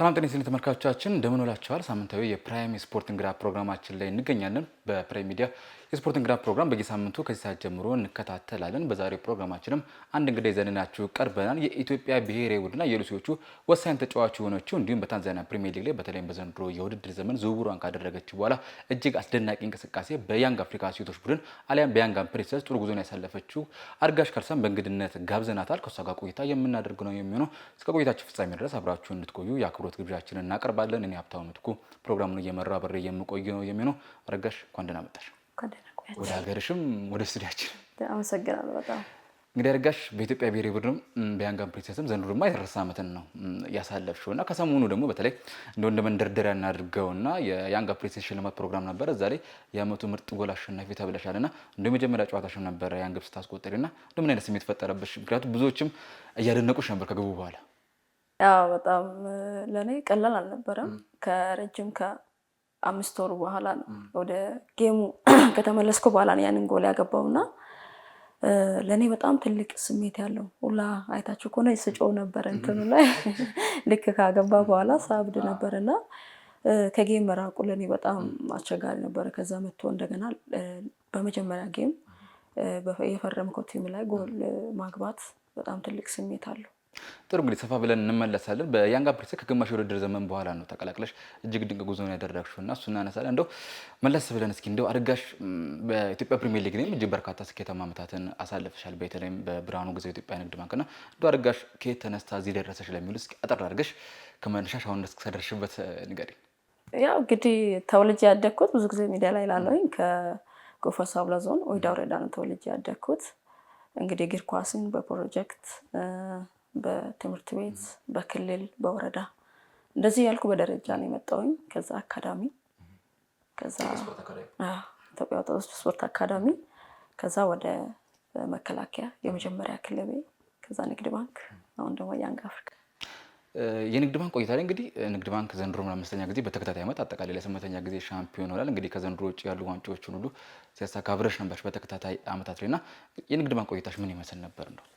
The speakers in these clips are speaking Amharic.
ሰላም ጤና ይስጥልኝ ተመልካቾቻችን እንደምን ውላችኋል። ሳምንታዊ የፕራይም ስፖርት እንግዳ ፕሮግራማችን ላይ እንገኛለን። በፕራይም ሚዲያ የስፖርት እንግዳ ፕሮግራም በየሳምንቱ ከዚህ ሰዓት ጀምሮ እንከታተላለን። በዛሬው ፕሮግራማችንም አንድ እንግዳ ይዘንላችሁ ቀርበናል። የኢትዮጵያ ብሔራዊ ቡድንና የሉሲዎቹ ወሳኝ ተጫዋች የሆነችው እንዲሁም በታንዛኒያ ፕሪሚየር ሊግ ላይ በተለይም በዘንድሮ የውድድር ዘመን ዝውውሯን ካደረገች በኋላ እጅግ አስደናቂ እንቅስቃሴ በያንግ አፍሪካ ሴቶች ቡድን አሊያም በያንግ ፕሪንሰስ ጥሩ ጉዞን ያሳለፈችው አርጋሽ ካልሳን በእንግድነት ጋብዘናታል። ከሷ ጋር ቆይታ የምናደርግ ነው የሚሆነው። እስከ ቆይታችን ፍጻሜ ድረስ አብራችሁ እንድትቆዩ የአክብሮት ግብዣችንን እናቀርባለን። እኔ ሀብታሙ ምትኩ ፕሮግራሙን እየመራ አብሬ የምቆይ ነው የሚሆነው። አርጋሽ እንኳን ደህና መጣሽ። ወደ ሀገርሽም ወደ ስቱዲያችን አመሰግናለሁ በጣም። እንግዲህ አርጋሽ በኢትዮጵያ ብሔራዊ ቡድንም በያንግ ፕሪንሰስም ዘንድሮማ የደረሰ ዓመትን ነው ያሳለፍሽውና ከሰሞኑ ደግሞ በተለይ እንደ መንደርደሪያ እናድርገውና የያንግ ፕሪንሰስ ሽልማት ፕሮግራም ነበር። ዛሬ የዓመቱ ምርጥ ጎል አሸናፊ ተብለሻልና እንደ መጀመሪያ ጨዋታሽም ነበር ያንግ ስታስቆጥሪና ምን አይነት ስሜት ፈጠረብሽ? ምክንያቱም ብዙዎችም እያደነቁሽ ነበር ከግቡ በኋላ። ያው በጣም ለኔ ቀላል አልነበረም። ከረጅም ከ5 ወር በኋላ ነው ወደ ጌሙ ከተመለስኩ በኋላ ነው ያንን ጎል ያገባውና ለኔ በጣም ትልቅ ስሜት ያለው ሁላ አይታችሁ ከሆነ ስጮው ነበር እንትኑ ላይ ልክ ካገባ በኋላ ሳብድ ነበርና ከጌም መራቁ ለኔ በጣም አስቸጋሪ ነበር። ከዛ መጥቶ እንደገና በመጀመሪያ ጌም የፈረምኩት ቲም ላይ ጎል ማግባት በጣም ትልቅ ስሜት አለው። ጥሩ እንግዲህ ሰፋ ብለን እንመለሳለን። በያንግ ፕሪንሰስ ከግማሽ የውድድር ዘመን በኋላ ነው ተቀላቅለሽ እጅግ ድንቅ ጉዞን ያደረግሽውና እሱን እናነሳለን። እንደው መለስ ብለን እስኪ እንደው አርጋሽ በኢትዮጵያ ፕሪሚየር ሊግ እጅግ በርካታ ስኬታማ ዓመታትን አሳልፈሻል። በተለይም በብርሃኑ ጊዜ ኢትዮጵያ ንግድ ባንክና እንደው አርጋሽ ከየት ተነስታ እዚህ ደረሰሽ ለሚሉ እስኪ አጠር አድርገሽ ከመነሻሽ አሁን እስከደረስሽበት ንገሪኝ። ያው እንግዲህ ተወልጄ ያደግኩት ብዙ ጊዜ ሚዲያ ላይ ላለኝ ከጎፋ ሳብላ ዞን ወይዳ ወረዳ ነው ተወልጄ ያደግኩት። እንግዲህ እግር ኳስን በፕሮጀክት በትምህርት ቤት በክልል በወረዳ እንደዚህ ያልኩ በደረጃ ነው የመጣሁኝ። ከዛ አካዳሚ ከዛ ኢትዮጵያ ወጣቶች ስፖርት አካዳሚ ከዛ ወደ መከላከያ የመጀመሪያ ክለቤ ከዛ ንግድ ባንክ አሁን ደግሞ ያንግ አፍሪካ። የንግድ ባንክ ቆይታ ላይ እንግዲህ ንግድ ባንክ ዘንድሮ ለአምስተኛ ጊዜ በተከታታይ ዓመት አጠቃላይ ለስምንተኛ ጊዜ ሻምፒዮን ሆኗል። እንግዲህ ከዘንድሮ ውጭ ያሉ ዋንጫዎችን ሁሉ ሲያሳካ አብረሽ ነበርሽ በተከታታይ ዓመታት ላይና የንግድ ባንክ ቆይታሽ ምን ይመስል ነበር? እንደው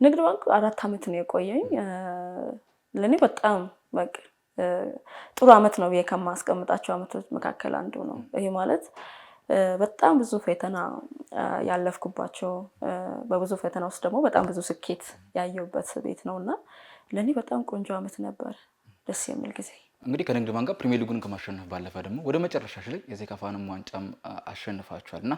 ንግድ ባንክ 4 ዓመት ነው የቆየኝ። ለኔ በጣም በቃ ጥሩ ዓመት ነው ከማስቀምጣቸው ዓመቶች መካከል አንዱ ነው። ይሄ ማለት በጣም ብዙ ፈተና ያለፍኩባቸው በብዙ ፈተና ውስጥ ደግሞ በጣም ብዙ ስኬት ያየሁበት ቤት ነውና ለኔ በጣም ቆንጆ ዓመት ነበር፣ ደስ የሚል ጊዜ። እንግዲህ ከንግድ ባንክ ጋር ፕሪሚየር ሊጉን ከማሸነፍ ባለፈ ደግሞ ወደ መጨረሻሽ ላይ የሴካፋንም ዋንጫም አሸንፋችኋልና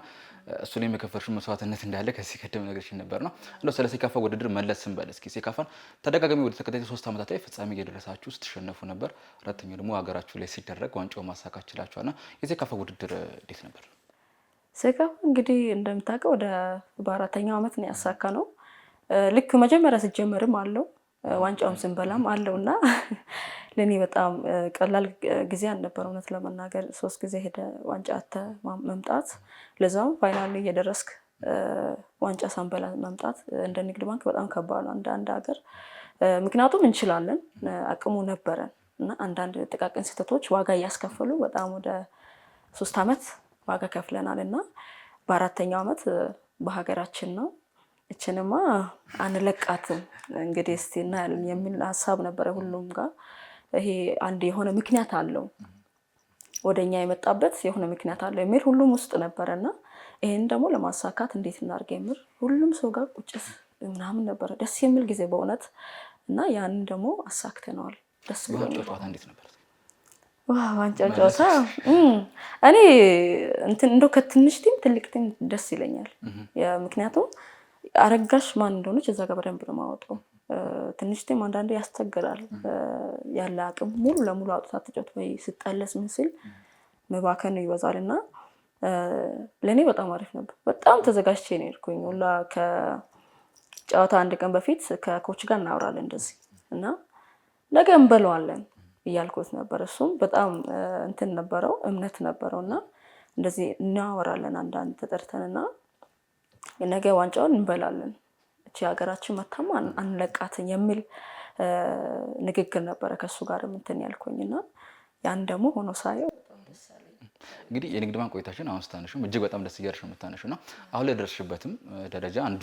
እሱ ላይ የከፈልሽው መስዋዕትነት እንዳለ ከዚህ ቀደም ነገርሽን ነበርና እንደው ስለ ሴካፋ ውድድር መለስ ስንበል እስኪ ሴካፋን ተደጋጋሚ ወደ ተከታታይ 3 ዓመታት ላይ ፍጻሜ እየደረሳችሁ ስትሸነፉ ነበር። አራተኛው ደግሞ ሀገራችሁ ላይ ሲደረግ ዋንጫው ማሳካት ችላችኋልና የሴካፋ ውድድር እንዴት ነበር? ሴካፋ እንግዲህ እንደምታውቀው ወደ በአራተኛው ዓመት ነው ያሳካ ነው። ልክ መጀመሪያ ሲጀመርም አለው ዋንጫውን ስንበላም አለውና ለኔ በጣም ቀላል ጊዜ አልነበረ። እውነት ለመናገር 3 ጊዜ ሄደ ዋንጫ መምጣት ለዛው ፋይናል እየደረስክ ዋንጫ ሳንበላ መምጣት እንደ ንግድ ባንክ በጣም ከባድ ነው አንድ ሀገር። ምክንያቱም እንችላለን አቅሙ ነበረን እና አንዳንድ ጥቃቅን ስህተቶች ዋጋ እያስከፈሉ በጣም ወደ 3 ዓመት ዋጋ ከፍለናልና በአራተኛው ዓመት በሀገራችን ነው እችንማ አንለቃትም እንግዲህ እስቲ እናያለን የሚል ሀሳብ ነበረ ሁሉም ጋር። ይሄ አንድ የሆነ ምክንያት አለው ወደኛ የመጣበት የሆነ ምክንያት አለው የሚል ሁሉም ውስጥ ነበርና ይሄን ደግሞ ለማሳካት እንዴት እናድርግ የሚል ሁሉም ሰው ጋር ቁጭት ምናምን ነበረ። ደስ የሚል ጊዜ በእውነት እና ያንን ደግሞ አሳክተናል። ደስ ብሎኛል። ጨዋታ እንዴት ነበር? ዋንጫ ጨዋታ እኔ እንደው ከትንሽ ቲም ትልቅ ቲም ደስ ይለኛል። ምክንያቱም አረጋሽ ማን እንደሆነች እዛ ጋር በደንብ ነው የማወጣው። ትንሽ ቲም አንዳንዴ ያስቸግራል። ያለ አቅም ሙሉ ለሙሉ አውጥታ ተጫውቶ ወይ ሲጣለስ ምን ሲል መባከን ይበዛልና ለኔ በጣም አሪፍ ነበር። በጣም ተዘጋጅቼ ነው የሄድኩኝ። ሁላ ከጨዋታ አንድ ቀን በፊት ከኮች ጋር እናወራለን እንደዚህ እና ነገ እንበለዋለን እያልኩት ነበር። እሱም በጣም እንትን ነበረው እምነት ነበረውና እንደዚህ እናወራለን አንዳንድ ተጠርተንና ነገ ዋንጫውን እንበላለን እቺ ሀገራችን መታማ አንለቃትን የሚል ንግግር ነበረ ከሱ ጋር እንትን ያልኩኝና ያን ደግሞ ሆኖ ሳየው በጣም ደስ አለኝ። እንግዲህ የንግድ ባንክ ቆይታችን አሁን ስታነሽም እጅግ በጣም ደስ እያልሽ ነው የምታነሽውና አሁን ላይ ደረስሽበትም ደረጃ አንዱ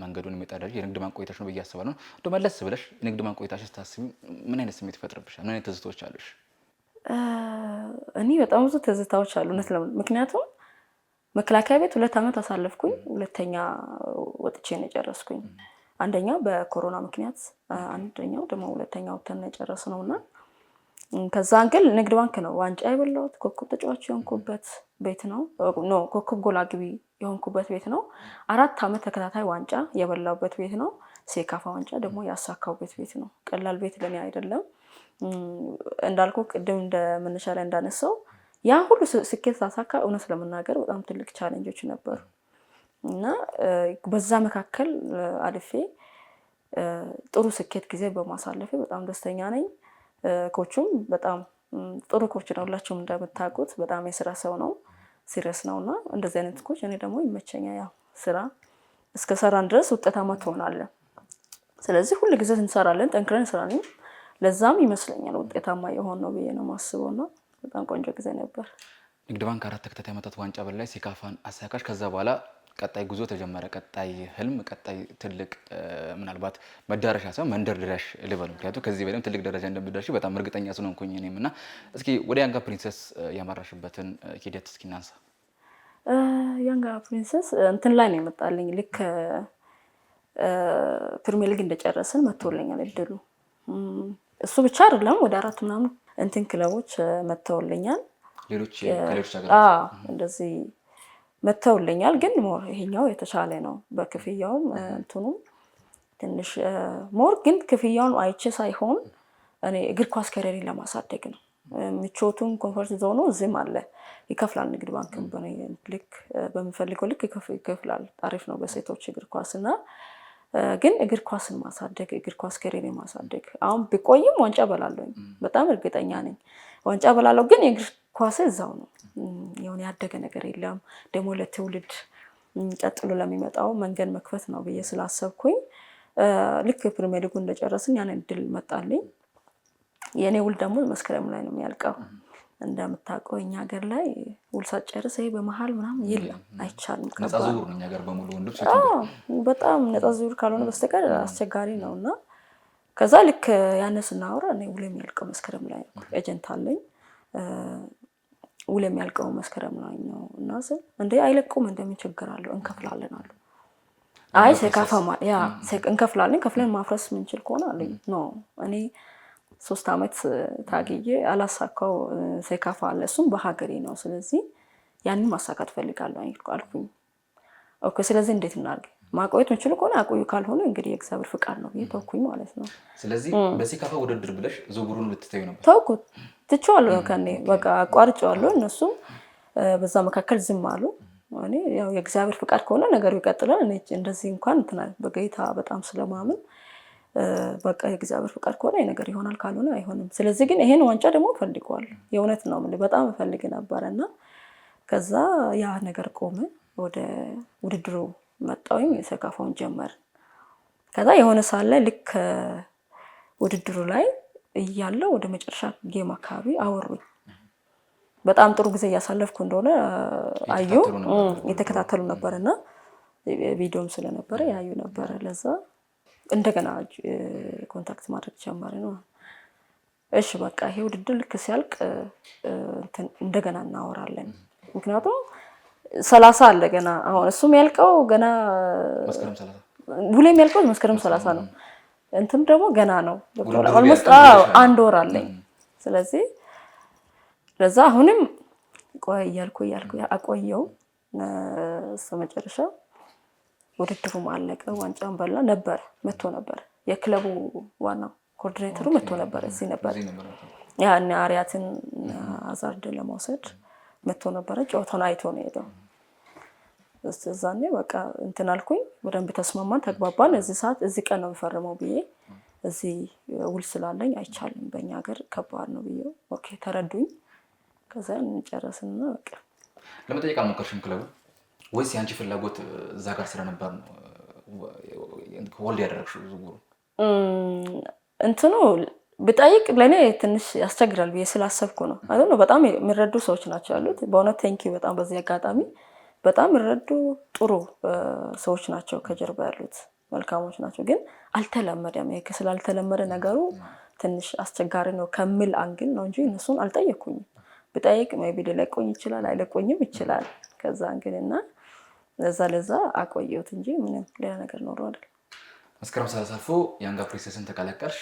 መንገዱን የሚጠራጅ የንግድ ባንክ ቆይታሽ ነው ብዬ አስባለሁ። እንደው መለስ ብለሽ የንግድ ባንክ ቆይታሽ ስታስቢ ምን አይነት ስሜት ይፈጥርብሻል? ምን አይነት ትዝታዎች አሉሽ? እኔ በጣም ብዙ ትዝታዎች አሉ እውነት ለምን ምክንያቱም መከላከያ ቤት 2 ዓመት አሳለፍኩኝ። ሁለተኛ ወጥቼ ነው የጨረስኩኝ። አንደኛው በኮሮና ምክንያት አንደኛው ደግሞ ሁለተኛው ወጥተን የጨረስነውና ከዛ ግን ንግድ ባንክ ነው ዋንጫ የበላሁት ኮከብ ተጫዋች የሆንኩበት ቤት ነው። ኮከብ ጎል አግቢ የሆንኩበት ቤት ነው። 4 ዓመት ተከታታይ ዋንጫ የበላሁበት ቤት ነው። ሴካፋ ዋንጫ ደግሞ ያሳካሁበት ቤት ነው። ቀላል ቤት ለኔ አይደለም። እንዳልኩ ቅድም እንደመነሻ ላይ እንዳነሳው ያ ሁሉ ስኬት ሳሳካ እውነት ለመናገር በጣም ትልቅ ቻሌንጆች ነበሩ እና በዛ መካከል አልፌ ጥሩ ስኬት ጊዜ በማሳለፌ በጣም ደስተኛ ነኝ። ኮቹም በጣም ጥሩ ኮች ነው። ሁላችሁም እንደምታውቁት በጣም የስራ ሰው ነው፣ ሲሪየስ ነውና እንደዚህ አይነት ኮች እኔ ደግሞ ይመቸኛል። ያው ስራ እስከ ሰራን ድረስ ውጤታማ ትሆናለህ። ስለዚህ ሁሉ ጊዜ እንሰራለን፣ ጠንክረን እንሰራለን። ለዛም ይመስለኛል ውጤታማ የሆን ነው ብዬ ነው የማስበውና በጣም ቆንጆ ጊዜ ነበር። ንግድ ባንክ 4 ተከታታይ ዓመታት ዋንጫ በላይ ሴካፋን አሳካሽ። ከዛ በኋላ ቀጣይ ጉዞ ተጀመረ። ቀጣይ ህልም፣ ቀጣይ ትልቅ ምናልባት መዳረሻ ሳይሆን መንደርደሪያሽ ልበል። ምክንያቱም ከዚህ በላይም ትልቅ ደረጃ እንደምትደርሺ በጣም እርግጠኛ ስለሆንኩኝ እኔም እና እስኪ ወደ ያንጋ ፕሪንሰስ ያመራሽበትን ሂደት እስኪ እናንሳ። ያንጋ ፕሪንሰስ እንትን ላይ ነው የመጣልኝ ልክ ፕሪሚየር ሊግ እንደጨረስን መጥቶልኛል እድሉ። እሱ ብቻ አይደለም ወደ 4 ምናምን እንትን ክለቦች መጥተውልኛል። ሌሎች ሀገራት እንደዚህ መጥተውልኛል። ግን ሞር ይሄኛው የተሻለ ነው በክፍያውም እንትኑ ትንሽ ሞር ግን ክፍያውን አይቼ ሳይሆን እኔ እግር ኳስ ካሪየርን ለማሳደግ ነው። ምቾቱን ኮምፎርት ዞኑ እዚህም አለ ይከፍላል። ንግድ ባንክም ልክ በሚፈልገው ልክ ይከፍላል። አሪፍ ነው በሴቶች እግር ኳስና ግን እግር ኳስን ማሳደግ እግር ኳስ ካሪየርን ማሳደግ አሁን ቢቆይም ዋንጫ በላለሁ በጣም እርግጠኛ ነኝ። ዋንጫ በላለሁ ግን የእግር ኳስ እዛው ነው። የሆነ ያደገ ነገር የለም። ደግሞ ለትውልድ ቀጥሎ ለሚመጣው መንገድ መክፈት ነው ብዬ ስላሰብኩኝ ልክ ፕሪሚየር ሊጉን እንደጨረስን ያን እድል መጣልኝ። የኔ ውል ደግሞ መስከረም ላይ ነው የሚያልቀው። እንደምታውቀው እኛ ሀገር ላይ ውል ሳትጨርስ ይሄ በመሀል ምናምን የለም፣ አይቻልም። ነፃ ዝውውር ነው እኛ ሀገር በሙሉ ወንዶች በጣም ነፃ ዝውውር ካልሆነ በስተቀር አስቸጋሪ ነውና ከዛ ልክ ያነ ስናወራ እኔ ውል የሚያልቀው መስከረም ላይ ነው። ኤጀንት አለኝ ውል የሚያልቀው መስከረም ላይ ነው እና ስል እንዴ አይለቁም እንደምን ችግር አለው እንከፍላለን አሉ። አይ ሴካፋማ ያ እንከፍላለን ከፍለን ማፍረስ ምንችል ከሆነ አለኝ ኖ እኔ 3 ዓመት ታግዬ አላሳካው ሴካፋ አለ እሱም በሀገሬ ነው። ስለዚህ ያንን ማሳካት ፈልጋለሁ አልኩኝ። ኦኬ ስለዚህ እንዴት እናድርግ? ማቆየት ምንችል ከሆነ አቆዩ፣ ካልሆነ እንግዲህ የእግዚአብሔር ፍቃድ ነው ብዬ ተውኩኝ ማለት ነው። ስለዚህ በሴካፋ ውድድር ብለሽ ዝውውሩን ልትተዩ ነበር? ተውኩት፣ ትቼዋለሁ። ከኔ በቃ አቋርጬዋለሁ። እነሱም በዛ መካከል ዝም አሉ። እኔ ያው የእግዚአብሔር ፍቃድ ከሆነ ነገሩ ይቀጥላል። እኔ እንደዚህ እንኳን እንትና በጌታ በጣም ስለማምን በቃ የእግዚአብሔር ፍቃድ ከሆነ ነገር ይሆናል፣ ካልሆነ አይሆንም። ስለዚህ ግን ይሄን ዋንጫ ደግሞ ፈልገዋለሁ። የእውነት ነው ምን በጣም ፈልግ ነበርና ከዛ ያ ነገር ቆመ። ወደ ውድድሩ መጣሁኝ። የሴካፋውን ጀመር። ከዛ የሆነ ሳለ ልክ ውድድሩ ላይ እያለው ወደ መጨረሻ ጌም አካባቢ አወሩኝ። በጣም ጥሩ ጊዜ እያሳለፍኩ እንደሆነ አዩ፣ የተከታተሉ ነበርና ቪዲዮም ስለነበረ ያዩ ነበር። ለዛ እንደገና ኮንታክት ማድረግ ጀመረ ነው። እሺ በቃ ይሄ ውድድር ልክ ሲያልቅ እንደገና እናወራለን። ምክንያቱም 30 አለ ገና። አሁን እሱም ያልቀው ገና መስከረም 30 ሁሌም ያልቀው መስከረም 30 ነው። እንትም ደግሞ ገና ነው። ኦልሞስት 1 ወር አለኝ። ስለዚህ ለዛ አሁንም ቆይ እያልኩ አቆየው መጨረሻ ውድድሩም አለቀ። ዋንጫን በላ ነበር መጥቶ ነበር። የክለቡ ዋናው ኮኦርዲኔተሩ መጥቶ ነበር። እዚህ ነበር ያኔ አሪያትን አዛርድን ለመውሰድ መጥቶ ነበር። ጨዋታውን አይቶ ነው የሄደው። እዛኔ በቃ እንትን አልኩኝ። በደንብ ተስማማን፣ ተግባባን። እዚህ ሰዓት እዚህ ቀን ነው የሚፈርመው ብዬ እዚህ ውል ስላለኝ አይቻልም በእኛ ሀገር ከባድ ነው ብዬ ኦኬ ተረዱኝ። ከዛ እንጨረስንና በቃ ለመጠየቅ አልሞከርሽም ክለቡ ወይስ ያንቺ ፍላጎት እዛ ጋር ስለነበር ነው ወልድ ያደረግሽው ዝውውሩ? እንትኑ ብጠይቅ ለኔ ትንሽ ያስቸግራል ብዬ ስላሰብኩ ነው። አይደል? በጣም የሚረዱ ሰዎች ናቸው ያሉት። በእውነት ቴንኪው በጣም በዚህ አጋጣሚ በጣም ይረዱ ጥሩ ሰዎች ናቸው ከጀርባ ያሉት መልካሞች ናቸው። ግን አልተለመደም። ይሄ ስላልተለመደ ነገሩ ትንሽ አስቸጋሪ ነው ከሚል አንግል ነው እንጂ እነሱን አልጠየኩኝም። ብጠይቅ ሜይ ቢ ሊለቁኝ ይችላል፣ አይለቁኝም ይችላል። ከዛ እንግዲህና ለዛ አቆየሁት እንጂ ምንም ሌላ ነገር ኖሮ አይደል። መስከረም 30 አልፎ ያንጋ ፕሪንሰስን ተቀላቀልሽ፣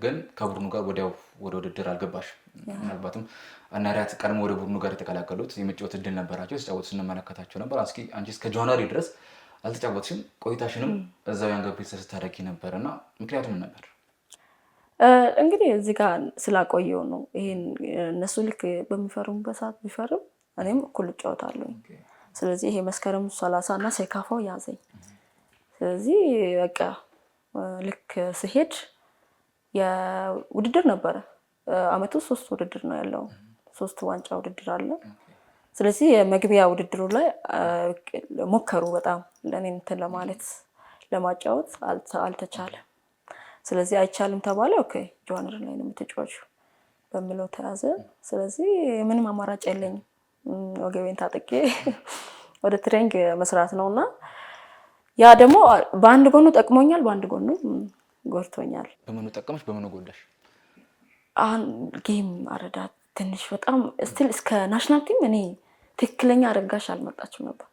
ግን ከቡድኑ ጋር ወዲያው ወደ ውድድር አልገባሽ። ምናልባትም አናሪያት ቀድሞ ወደ ቡድኑ ጋር የተቀላቀሉት የመጫወት እድል ነበራቸው፣ ሲጫወቱ ስንመለከታቸው ነበር። አንቺ እስከ ጃንዋሪ ድረስ አልተጫወትሽም። ቆይታሽንም እዛው ያንጋ ፕሪንሰስ ታደርጊ ነበር እና ምክንያቱም ነበር? እንግዲህ እዚህ ጋር ስላቆየው ነው። ይሄን እነሱ ልክ በሚፈርሙበት ሰዓት ቢፈርም እኔም እኩል እጫወታለሁ። ስለዚህ ይሄ መስከረም 30 እና ሴካፋው ያዘኝ። ስለዚህ በቃ ልክ ስሄድ የውድድር ነበረ። አመቱ 3 ውድድር ነው ያለው፣ 3 ዋንጫ ውድድር አለ። ስለዚህ የመግቢያ ውድድሩ ላይ ሞከሩ በጣም ለኔ እንትን ለማለት ለማጫወት አልተቻለም። ስለዚህ አይቻልም ተባለ። ኦኬ ጆነር ላይ ነው የምትጫወቺው በሚለው ተያዘ። ስለዚህ ምንም አማራጭ የለኝም፣ ወገቤን ታጥቄ ወደ ትሬኒንግ መስራት ነውና ያ ደግሞ በአንድ ጎኑ ጠቅሞኛል፣ በአንድ ጎኑ ጎድቶኛል። በምኑ ጠቀመሽ፣ በምኑ ጎዳሽ? ጌም አረዳት ትንሽ በጣም ስቲል እስከ ናሽናል ቲም እኔ ትክክለኛ አረጋሽ አልመጣችም ነበር።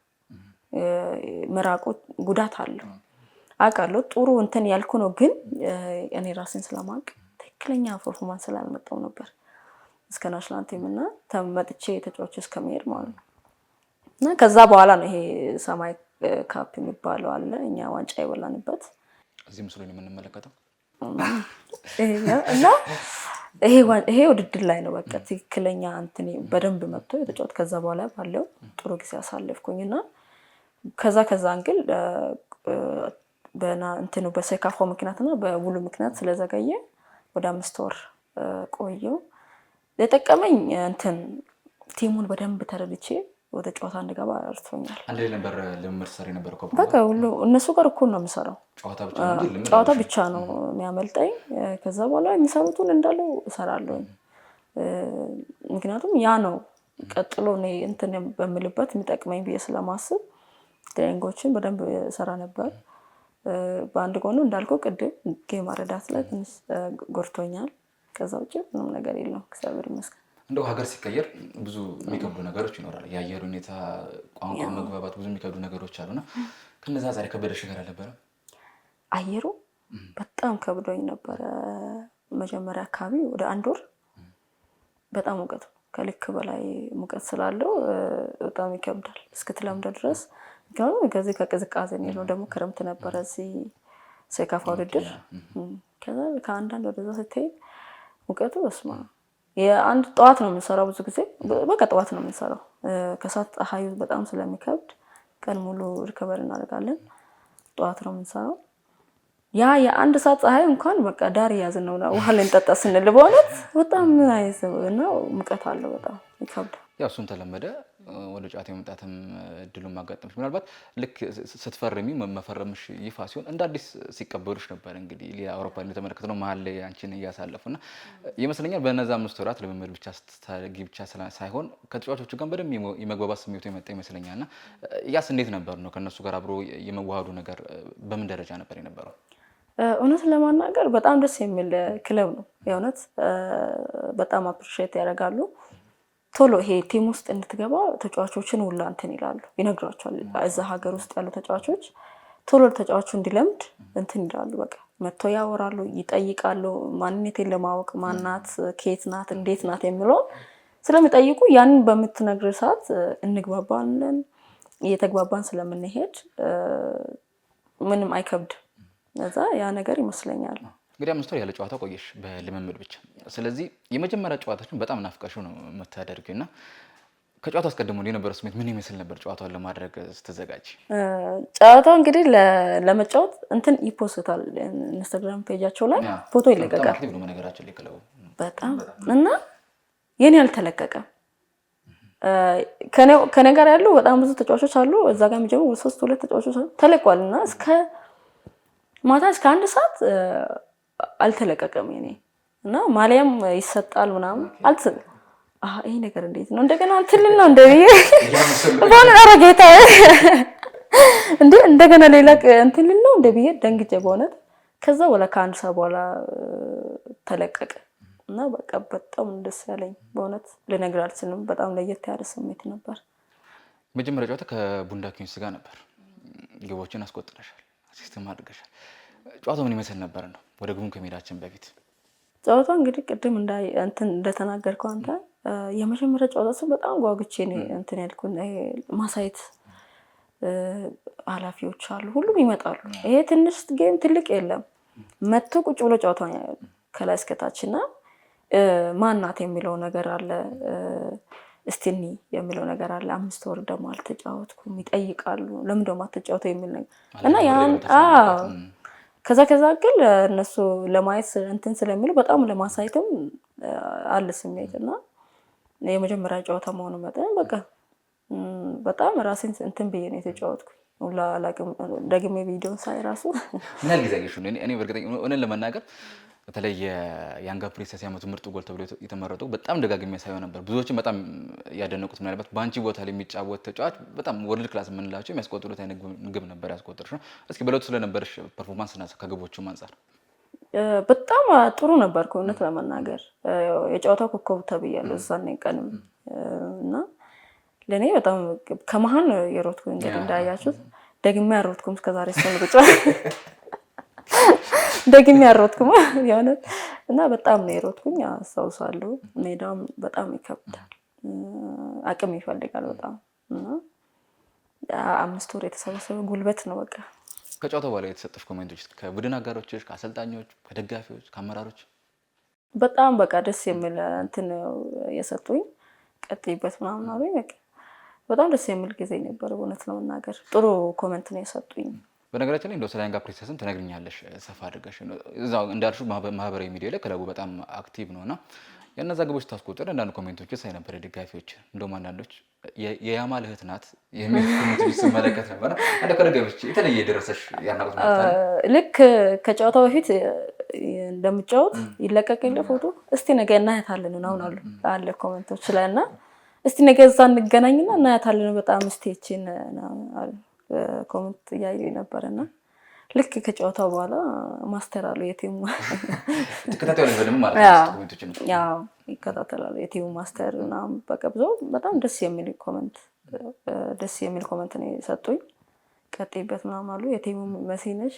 መራቁ ጉዳት አለው አውቃለሁ። ጥሩ እንትን ያልኩ ነው፣ ግን እኔ ራሴን ስለማውቅ ትክክለኛ ፐርፎርማንስ ስላልመጣው ነበር እስከ ናሽናል ቲም እና ተመጥቼ ተጫዋች እስከመሄድ ማለት ነው። እና ከዛ በኋላ ነው ይሄ ሰማይ ካፕ የሚባለው አለ፣ እኛ ዋንጫ የበላንበት እዚህ ምስሉ ላይ የምንመለከተው እና ይሄ ውድድር ላይ ነው በቃ ትክክለኛ እንትን በደንብ መጥቶ የተጫወት። ከዛ በኋላ ባለው ጥሩ ጊዜ አሳለፍኩኝና ከዛ እንግል እንትኑ በሴካፎ ምክንያትና በውሉ ምክንያት ስለዘገየ ወደ 5 ወር ቆየው። የጠቀመኝ እንትን ቲሙን በደንብ ተረድቼ ወደ ጨዋታ እንድገባ አርቶኛል። አንድ ላይ ነበር ልምምድ ሰሪ ነበር እኮ በቃ ሁሉ እነሱ ጋር እኩል ነው የምሰራው። ጨዋታ ብቻ ነው የሚያመልጠኝ። ከዛ በኋላ የሚሰሩትን እንዳለው እሰራለሁ። ምክንያቱም ያ ነው ቀጥሎ እኔ እንትን በምልበት የሚጠቅመኝ ብዬ ስለማስብ ትሬኒንጎችን በደንብ እሰራ ነበር። በአንድ ጎኑ እንዳልከው ቅድም ጌም አረዳት ላይ ትንሽ ጎድቶኛል። ከዛ ውጭ ምንም ነገር የለም እግዚአብሔር ይመስገን። እንደው ሀገር ሲቀየር ብዙ የሚከብዱ ነገሮች ይኖራል። የአየር ሁኔታ፣ ቋንቋ መግባባት፣ ብዙ የሚከብዱ ነገሮች አሉና ከነዛ ዛሬ ከበደሽ ነገር አልነበረም? አየሩ በጣም ከብዶኝ ነበረ። መጀመሪያ አካባቢ ወደ 1 ወር በጣም ሙቀት፣ ከልክ በላይ ሙቀት ስላለው በጣም ይከብዳል እስክትለምደው ድረስ። ከዚህ ከቅዝቃዜ ነው ደግሞ ክረምት ነበረ እዚህ ሴካፋ ውድድር። ከዛ ከአንዳንድ ወደዛ ስትሄድ ሙቀቱ በስማ የአንድ ጠዋት ነው የምንሰራው። ብዙ ጊዜ በቃ ጠዋት ነው የምንሰራው። ከሰዓት ፀሐዩ በጣም ስለሚከብድ ቀን ሙሉ ሪከቨር እናደርጋለን። ጠዋት ነው የምንሰራው። ያ የ1 ሰዓት ፀሐይ እንኳን በቃ ዳር ያዝን ነው ውሃ ልንጠጣ ስንል በእውነት በጣም ነው ሙቀት አለው፣ በጣም ይከብዳል። ያው እሱን ተለመደ። ወደ ጨዋታ የመምጣትም እድሉን ማጋጠምሽ ምናልባት ልክ ስትፈርሚ መፈረምሽ ይፋ ሲሆን እንደ አዲስ ሲቀበሉሽ ነበር። እንግዲህ ሌላ አውሮፓ ላይ ተመለከትነው መሀል ላይ አንቺን እያሳለፉና ይመስለኛል በነዛ 5 ወራት ልምምድ ብቻ ስታደርጊ ብቻ ሳይሆን ከተጫዋቾቹ ጋር በደንብ የመግባባት ስሜቱ የመጣ ይመስለኛልና ያስ እንዴት ነበር ነው ከነሱ ጋር አብሮ የመዋሃዱ ነገር በምን ደረጃ ነበር የነበረው? እውነት ለማናገር በጣም ደስ የሚል ክለብ ነው። የእውነት በጣም አፕሪሺየት ያደርጋሉ። ቶሎ ይሄ ቲም ውስጥ እንድትገባ ተጫዋቾችን ሁላ እንትን ይላሉ፣ ይነግሯቸዋል። እዛ ሀገር ውስጥ ያሉ ተጫዋቾች ቶሎ ተጫዋቹ እንዲለምድ እንትን ይላሉ። በቃ መጥቶ ያወራሉ፣ ይጠይቃሉ። ማንነቴን ለማወቅ ማናት፣ ከየት ናት፣ እንዴት ናት የሚለው ስለሚጠይቁ ያንን በምትነግር ሰዓት እንግባባለን። እየተግባባን ስለምንሄድ ምንም አይከብድም። እዛ ያ ነገር ይመስለኛል። እንግዲህ 5 ወር ያለ ጨዋታ ቆየሽ በልምምድ ብቻ። ስለዚህ የመጀመሪያ ጨዋታችን በጣም ናፍቀሽው ነው የምታደርጊውና ከጨዋታው አስቀድሞ የነበረው ስሜት ምን ይመስል ነበር? ጨዋታውን ለማድረግ ስትዘጋጅ? ጨዋታው እንግዲህ ለመጫወት እንትን ይፖስታል፣ ኢንስታግራም ፔጃቸው ላይ ፎቶ ይለቀቃል። ነገራችን ላይ ክለቡ በጣም እና የኔ አልተለቀቀም። ከኔ ጋር ያሉ በጣም ብዙ ተጫዋቾች አሉ። እዛ ጋር የሚጀምሩ 2 ተጫዋቾች ተለቋልና እስከ ማታ እስከ 1 ሰዓት አልተለቀቀም የኔ እና ማሊያም ይሰጣል ምናምን አልተሰጠም። ይሄ ነገር እንዴት ነው እንደገና እንትን ነው እንደብዬ ባን አረጋታ እንደገና ሌላ እንትን ነው እንደብዬ ደንግጬ በእውነት ከዛ ወላ ከአንድ ሰዓት በኋላ ተለቀቀ እና በቃ በጣም ደስ ያለኝ በእውነት ልነግር አልችልም። በጣም ለየት ያለ ስሜት ነበር። መጀመሪያ ጨዋታ ከቡንዳ ኪንግስ ጋር ነበር። ግቦችን አስቆጥረሻል፣ አሲስትም አድርገሻል። ጨዋታው ምን ይመስል ነበር ነው ወደ ግቡን ከመሄዳችን በፊት? ጨዋታው እንግዲህ ቅድም እንደተናገርከው አንተ የመጀመሪያ ጨዋታው በጣም ጓጉቼ ነው እንትን ያልኩት። ማሳየት ኃላፊዎች አሉ፣ ሁሉም ይመጣሉ። ይሄ ትንሽ ጌም ትልቅ የለም መጥቶ ቁጭ ብሎ ጨዋታውን ያያሉ ከላይ እስከታችና ማናት የሚለው ነገር አለ፣ እስቲኒ የሚለው ነገር አለ። 5 ወር ደግሞ አልተጫወትኩም ይጠይቃሉ፣ ለምን ደግሞ አትጫወተው የሚል ነገር እና ያን ከዛ ግን እነሱ ለማየት እንትን ስለሚሉ በጣም ለማሳየትም አለ ስሜት እና የመጀመሪያ ጨዋታ መሆኑ መጠን በቃ በጣም ራሴን እንትን ብዬ ነው የተጫወትኩት። ሁላ አላውቅም ደግሜ ቪዲዮን ሳይ ራሱ ምን ያህል ጊዜ አየሽው? እኔ በእርግጠኛ እውነት ለመናገር በተለይ የያንግ ፕሪንሰስ የዓመቱ ምርጥ ጎል ተብሎ የተመረጡ በጣም ደጋግሜ ሳይሆን ነበር። ብዙዎችም በጣም ያደነቁት ምናልባት በአንቺ ቦታ ላይ የሚጫወት ተጫዋች በጣም ወርልድ ክላስ የምንላቸው የሚያስቆጥሩት አይነት ግብ ነበር ያስቆጥርሽ ነው። እስኪ በለቱ ስለነበረሽ ፐርፎርማንስ እና ከግቦቹም አንፃር በጣም ጥሩ ነበርኩ እውነት ለመናገር የጨዋታው ኮከብ ተብያለሁ እዛኔ ቀንም እና ለኔ በጣም ከመሀል የሮጥኩ እንግዲህ እንዳያችሁት ደግሜ ያሮጥኩም እስከዛሬ ስለምጥጫ ደግሜ ያሮጥኩም ያኔ እና በጣም ነው የሮጥኩኝ አስታውሳለሁ። ሜዳውም በጣም ይከብዳል፣ አቅም ይፈልጋል በጣም እና 5 ወር የተሰበሰበ ጉልበት ነው በቃ። ከጨዋታው በኋላ የተሰጠሽ ኮሜንቶች ከቡድን አጋሮችሽ፣ ከአሰልጣኞች፣ ከደጋፊዎች፣ ከአመራሮች በጣም በቃ ደስ የሚል እንትን የሰጡኝ ቀጥይበት ምናምን አሉኝ። በቃ በጣም ደስ የሚል ጊዜ ነበር በእውነት ነው መናገር። ጥሩ ኮሜንት ነው የሰጡኝ። በነገራችን ላይ እንደው ስለ ያንግ ፕሪንሰስም ትነግሪኛለሽ ሰፋ አድርገሽ። እዛው እንዳልሽው ማህበራዊ ሚዲያ ላይ ክለቡ በጣም አክቲቭ ነውና የነዛ ግቦች ታስቆጥር አንዳንድ ኮሜንቶች ሳይ ነበር ደጋፊዎች እንደውም አንዳንዶች የያማል እህት ናት የሚል ኮሜንቶች ስመለከት ነበር። አንተ ከደጋፊዎች የተለየ የደረሰሽ ያናቁት ማለት ነው? ልክ ከጨዋታው በፊት እንደምጫወት ይለቀቅልኝ ፎቶ እስቲ ነገ እናያታለን ነው አለ ኮሜንቶች ላይና እስቲ ነገ እዛ እንገናኝና እናያታለን በጣም ስቴችን ኮሜንት እያየሁ ነበርና ልክ ከጨዋታው በኋላ ማስተር አለው የቲሙ ተከታታዩ ነው ማለት ነው ኮሜንቶች ነው ያው ይከታተላሉ የቲሙ ማስተር እና በቃ ብዙ በጣም ደስ የሚል ኮሜንት ነው የሰጡኝ። ቀጥይበት ምናምን አሉ። የቲሙ መሲነሽ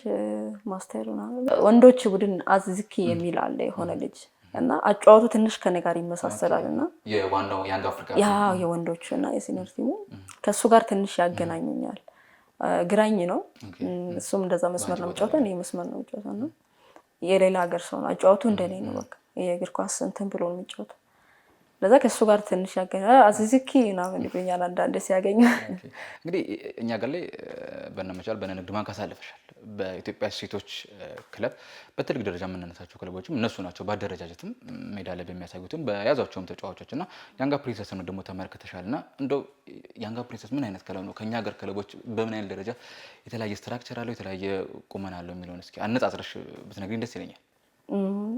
ማስተር እና ወንዶች ቡድን አዝዝኪ የሚል አለ የሆነ ልጅ እና አጫዋቱ ትንሽ ከኔ ጋር ይመሳሰላልና የዋናው ያንግ አፍሪካ ያው የወንዶች እና የሲኒየር ቲሙ ከሱ ጋር ትንሽ ያገናኙኛል። ግራኝ ነው እሱም እንደዛ መስመር ነው የሚጫወተው፣ እኔ መስመር ነው የሚጫወተው እና የሌላ ሀገር ሰው ነው አጫዋቱ እንደኔ ነው በቃ የእግር ኳስ እንትን ብሎ ነው የሚጫወተው። ለዛ ከሱ ጋር ትንሽ ያገናኛል። አዚዝኪ ምናምን ይሉኛል አንዳንዴ ሲያገኙ። እንግዲህ እኛ ጋር ላይ በነመቻል በነንግድ ባንክ አሳልፈሻል። በኢትዮጵያ ሴቶች ክለብ በትልቅ ደረጃ የምናነሳቸው ክለቦችም እነሱ ናቸው። በአደረጃጀትም ሜዳ ላይ በሚያሳዩትም በያዟቸውም ተጫዋቾች እና ያንግ ፕሪንሰስ ነው ደግሞ ተመልክተሻልና እንደው ያንግ ፕሪንሰስ ምን አይነት ክለብ ነው? ከኛ ሀገር ክለቦች በምን አይነት ደረጃ የተለያየ ስትራክቸር አለው የተለያየ ቁመና አለው የሚለውን እስኪ አነጻጽረሽ ብትነግሪኝ ደስ ይለኛል።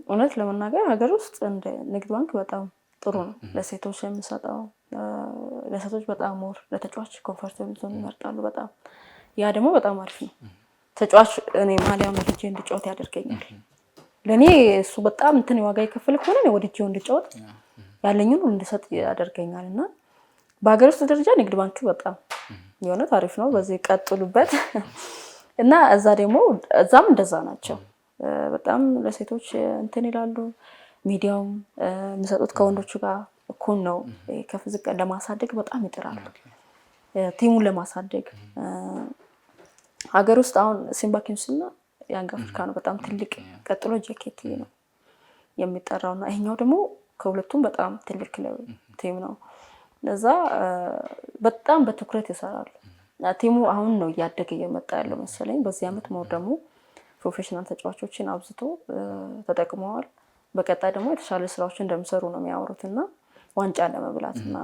እውነት ለመናገር ሀገር ውስጥ እንደ ንግድ ባንክ በጣም ጥሩ ነው። ለሴቶች የሚሰጠው ለሴቶች በጣም ሞር ለተጫዋች ኮምፎርታብል ዞን ይመርጣሉ በጣም ያ ደግሞ በጣም አሪፍ ነው። ተጫዋች እኔ ማሊያውን ወድጄ እንድጫወት ያደርገኛል። ለኔ እሱ በጣም እንትን ዋጋ ይከፍል ከሆነ ነው ወድጄው እንድጫወት ያለኝን ሁሉ እንድሰጥ ያደርገኛልና በሀገር ውስጥ ደረጃ ንግድ ባንክ በጣም የሆነ አሪፍ ነው። በዚህ ቀጥሉበት እና እዛ ደግሞ እዛም እንደዛ ናቸው። በጣም ለሴቶች እንትን ይላሉ። ሚዲያውም የሚሰጡት ከወንዶቹ ጋር እኩል ነው። ከፍ ዝቅ ለማሳደግ በጣም ይጥራሉ ቲሙን ለማሳደግ። ሀገር ውስጥ አሁን ሲምባ ኪንግስና ያንግ አፍሪካ ነው በጣም ትልቅ፣ ቀጥሎ ጄኬቲ ነው የሚጠራውና ይሄኛው ደግሞ ከሁለቱም በጣም ትልቅ ቲም ነው። ለዛ በጣም በትኩረት ይሰራሉ። ቲሙ አሁን ነው እያደገ እየመጣ ያለው መሰለኝ። በዚህ አመት ሞር ደግሞ ፕሮፌሽናል ተጫዋቾችን አብዝቶ ተጠቅመዋል። በቀጣይ ደግሞ የተሻለ ስራዎችን እንደሚሰሩ ነው የሚያወሩትና ዋንጫ ለመብላትና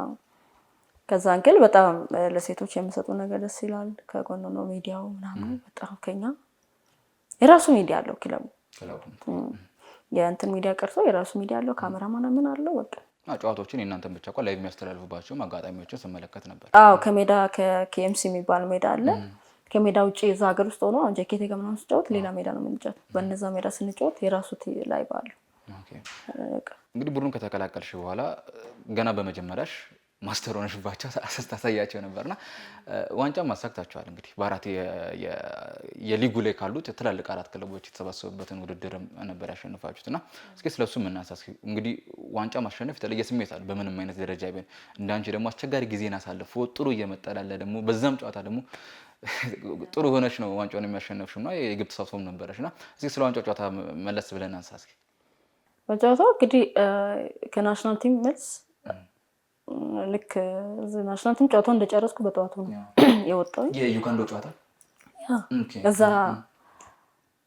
ከዛ አንገል በጣም ለሴቶች የሚሰጡ ነገር ደስ ይላል። ከጎን ነው ሚዲያው ምናምን በጣም ከኛ የራሱ ሚዲያ አለው ክለቡ የእንትን ሚዲያ ቀርጾ የራሱ ሚዲያ አለው። ካሜራማን ምን አለው በቃ ጨዋታዎችን የእናንተን ብቻ ላይቭ የሚያስተላልፉባቸው አጋጣሚዎችን ስመለከት ነበር። አዎ ከሜዳ ከኬኤምሲ የሚባል ሜዳ አለ። ከሜዳ ውጪ እዛ ሀገር ውስጥ ሆኖ አሁን ጃኬቴ ጋር ምናምን ስንጫወት ሌላ ሜዳ ነው የምንጫወት። በእነዛ ሜዳ ስንጫወት የራሱ ላይቭ አለ። እንግዲህ ቡድኑን ከተቀላቀልሽ በኋላ ገና በመጀመሪያሽ ማስተር ሆነሽባቸው ታሳያቸው ነበርና ዋንጫ ማሳክታቸዋል። እንግዲህ በአራት የሊጉ ላይ ካሉት ትላልቅ 4 ክለቦች የተሰባሰቡበትን ውድድር ነበር ያሸነፋችሁትና እስኪ ስለሱ እናንሳስ። እንግዲህ ዋንጫ ማሸነፍ የተለየ ስሜት አለ በምንም አይነት ደረጃ ቢሆን። እንዳንቺ ደግሞ አስቸጋሪ ጊዜን አሳልፎ ጥሩ እየመጣላለ ደግሞ በዛም ጨዋታ ደግሞ ጥሩ ሆነሽ ነው ዋንጫውን የሚያሸነፍሽውና የግብ ተሳትፎም ነበረሽና እስኪ ስለ ዋንጫው ጨዋታ መለስ ብለን አንሳ እስኪ። ዋንጫው እንግዲህ ከናሽናል ቲም መልስ ልክ ናሽናል ቲም ጨዋታውን እንደጨረስኩ በጠዋቱ ነው የወጣው። የዩጋንዳ ጨዋታ እዛ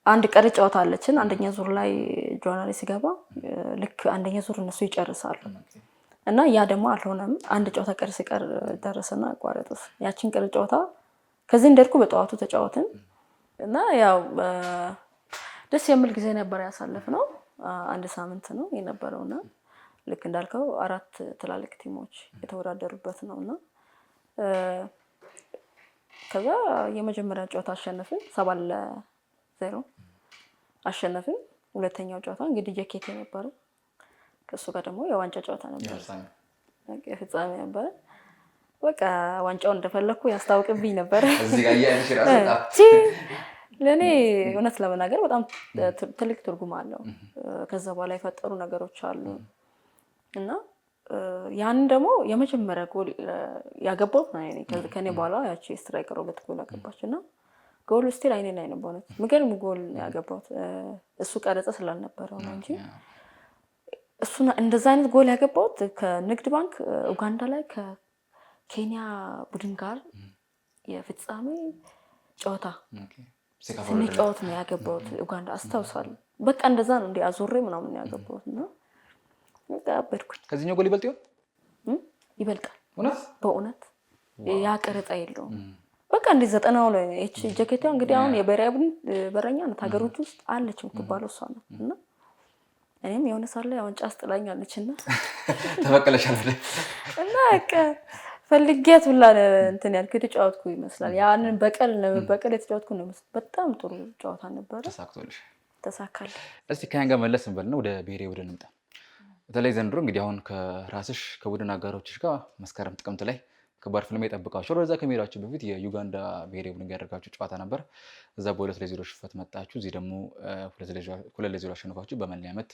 አንድ ቀሪ ጨዋታ አለችን። አንደኛ ዙር ላይ ጆርናሊ ሲገባ ልክ አንደኛ ዙር እነሱ ይጨርሳሉ እና ያ ደግሞ አልሆነም። አንድ ጨዋታ ቀሪ ሲቀር ደረሰና አቋረጠ። ያችን ቀሪ ጨዋታ ከዚህ እንደርኩ በጠዋቱ ተጫወትን እና ያው ደስ የሚል ጊዜ ነበር ያሳለፍነው። አንድ ሳምንት ነው የነበረውና ልክ እንዳልከው 4 ትላልቅ ቲሞች የተወዳደሩበት ነውና ከዛ የመጀመሪያው ጨዋታ አሸነፍን 7-0 አሸነፍን። ሁለተኛው ጨዋታ እንግዲህ ጃኬቴ ነበር። ከሱ ጋር ደግሞ የዋንጫ ጨዋታ ነበር፣ የፍጻሜ ነበር። በቃ ዋንጫውን እንደፈለኩ ያስታውቅብኝ ነበር። እዚህ ጋር ለኔ እውነት ለመናገር በጣም ትልቅ ትርጉም አለው። ከዛ በኋላ የፈጠሩ ነገሮች አሉ እና ያንን ደግሞ የመጀመሪያ ጎል ያገባሁት ነው እኔ። ከኔ በኋላ ያቺ ስትራይከር 2 ጎል አገባችና ጎል ስቲል አይኔ ላይ ነው በእውነት ምንም ጎል ያገባሁት እሱ ቀረጸ ስላልነበረው ነው እንጂ እሱና እንደዛ አይነት ጎል ያገባሁት ከንግድ ባንክ ኡጋንዳ ላይ ከኬንያ ቡድን ጋር የፍጻሜ ጨዋታ ስንጫወት ነው ያገባሁት ኡጋንዳ አስታውሳለሁ። በቃ እንደዛ ነው እንዴ አዞሬ ምናምን ያገባሁት እና አበድኩኝ። ከዚህኛው ጎል ይበልጥ ይበልጣል በእውነት ያ ቀረጻ የለውም። በቃ እንደ 90 ላይ እቺ ጃኬቷ እንግዲህ አሁን የብሔራዊ ቡድን በረኛ ነው ሀገሮች ውስጥ አለች የምትባለው እሷ ነው እና እኔም የሆነ ሳለ ዋንጫ አስጥላኛለችና ተበቀለሻል እና በቃ ፈልጌት ብላ እንትን ያልኩ የተጫወትኩ ይመስላል። ያንን በቀል የተጫወትኩ ነው። በጣም ጥሩ ጨዋታ ነበር። ተሳካል። እስቲ ከያን ጋር መለስ እንበልና ወደ ብሔራዊ ቡድን እንምጣ። በተለይ ዘንድሮ እንግዲህ አሁን ከራስሽ ከቡድን አጋሮችሽ ጋር መስከረም ጥቅምት ላይ ከባድ ፍልሚያ ይጠብቃችሁ። ወደዛ ከመሄዳችሁ በፊት የዩጋንዳ ብሔራዊ ቡድን ጋር ያደረጋችሁ ጨዋታ ነበር። እዛ በ2-0 ሽንፈት መጣችሁ። እዚህ ደግሞ 2-0 አሸነፋችሁ። በመለያ ምት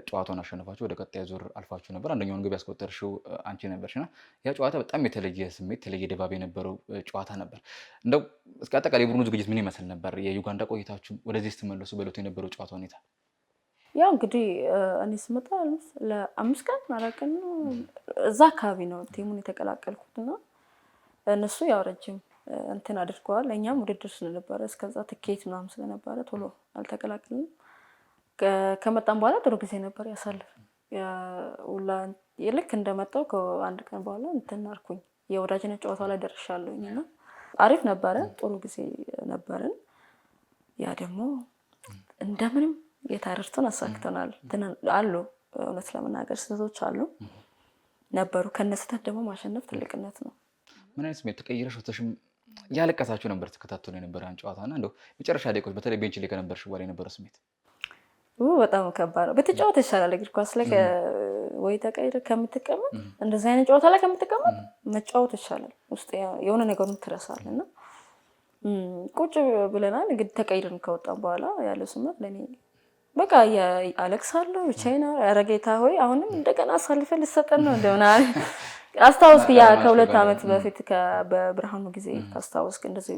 ጨዋታውን አሸነፋችሁ ወደ ቀጣይ ዙር አልፋችሁ ነበር። አንደኛውን ግብ ያስቆጠርሽው አንቺ ነበርሽና ያ ጨዋታ በጣም የተለየ ስሜት የተለየ ድባብ የነበረው ጨዋታ ነበር። እንደው እስከ አጠቃላይ የቡድኑ ዝግጅት ምን ይመስል ነበር? የዩጋንዳ ቆይታችሁ ወደዚህ ስትመለሱ በዕለቱ የነበረው ጨዋታ ሁኔታ? ያው እንግዲህ እኔ ስመጣ ለ5 ቀን 4 ቀን እዛ አካባቢ ነው ቲሙን የተቀላቀልኩትና እነሱ ያው ረጅም እንትን አድርገዋል። እኛም ውድድር ስለነበረ እስከዛ ትኬት ምናምን ስለነበረ ቶሎ አልተቀላቀልንም። ከመጣን በኋላ ጥሩ ጊዜ ነበር ያሳለፍን። ልክ እንደመጣው ከአንድ ቀን በኋላ እንትን አልኩኝ የወዳጅነት ጨዋታ ላይ ደርሻለሁኝና አሪፍ ነበረ። ጥሩ ጊዜ ነበርን። ያ ደግሞ እንደምንም የታረርቶን አሳክተናል አሉ። እውነት ለመናገር ስህተቶች አሉ ነበሩ። ከነስተት ደግሞ ማሸነፍ ትልቅነት ነው። ምን አይነት ስሜት ተቀይረሽ ወተሽም ያለቀሳችሁ ነበር ተከታተሉ የነበረን ጨዋታና እንደው መጨረሻ ደቂቃዎች በተለይ ቤንች ላይ ከነበርሽ በኋላ የነበረው ስሜት? በጣም ከባድ ነው። በተጫወተ ይሻላል እግር ኳስ ላይ ወይ ተቀይረ ከምትቀመጥ እንደዚህ አይነት ጨዋታ ላይ ከምትቀመጥ መጫወት ይሻላል። ውስጥ የሆነ ነገሩን ትረሳለና ቁጭ ብለናል። እንግዲህ ተቀይረን ከወጣን በኋላ ያለው ስሜት ለኔ በቃ አለቅሳለሁ ብቻዬን። ኧረ ጌታ ሆይ አሁንም እንደገና አሳልፈን ልሰጠን ነው እንደሆነ አስታውስክ። ያ ከ2 ዓመት በፊት በብርሃኑ ጊዜ አስታውስክ። እንደዚህ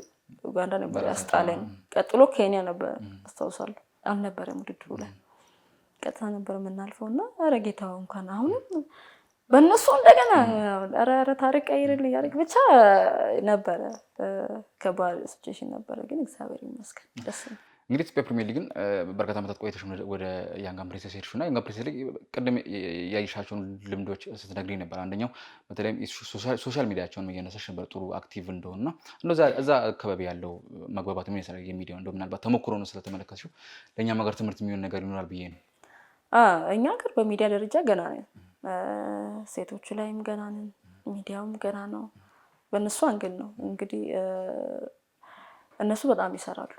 ኡጋንዳ ነበር ያስጣለን። ቀጥሎ ኬንያ ነበር አስታውሳለሁ። አልነበረም ውድድሩ ላይ ቀጥታ ነበር የምናልፈውና ኧረ ጌታ እንኳን አሁንም በእነሱ እንደገና ኧረ ታሪክ ቀይርልኝ ያደርግ ብቻ ነበረ። ከባድ ሲቹዌሽን ነበረ፣ ግን እግዚአብሔር ይመስገን ደስ ነው። እንግዲህ ኢትዮጵያ ፕሪሚየር ሊግን በርካታ ዓመታት ቆይተሽ ወደ ያንግ አምፕሬስ ሄድሽና ያንግ አምፕሬስ ሊግ ቅድም ያይሻቸውን ልምዶች ስትነግሪኝ ነበር። አንደኛው በተለይም ሶሻል ሚዲያቸውን እያነሳሽ ነበር ጥሩ አክቲቭ እንደሆነና እዛ አካባቢ ያለው መግባባት ምን ይመስላል? የሚዲያው እንደው ምናልባት ተሞክሮ ነው ስለተመለከትሽው ለእኛም ሀገር ትምህርት የሚሆን ነገር ይኖራል ብዬ ነው። እኛ ሀገር በሚዲያ ደረጃ ገና ነው። ሴቶቹ ላይም ገና ነን፣ ሚዲያውም ገና ነው። በእነሱ አንግል ነው እንግዲህ እነሱ በጣም ይሰራሉ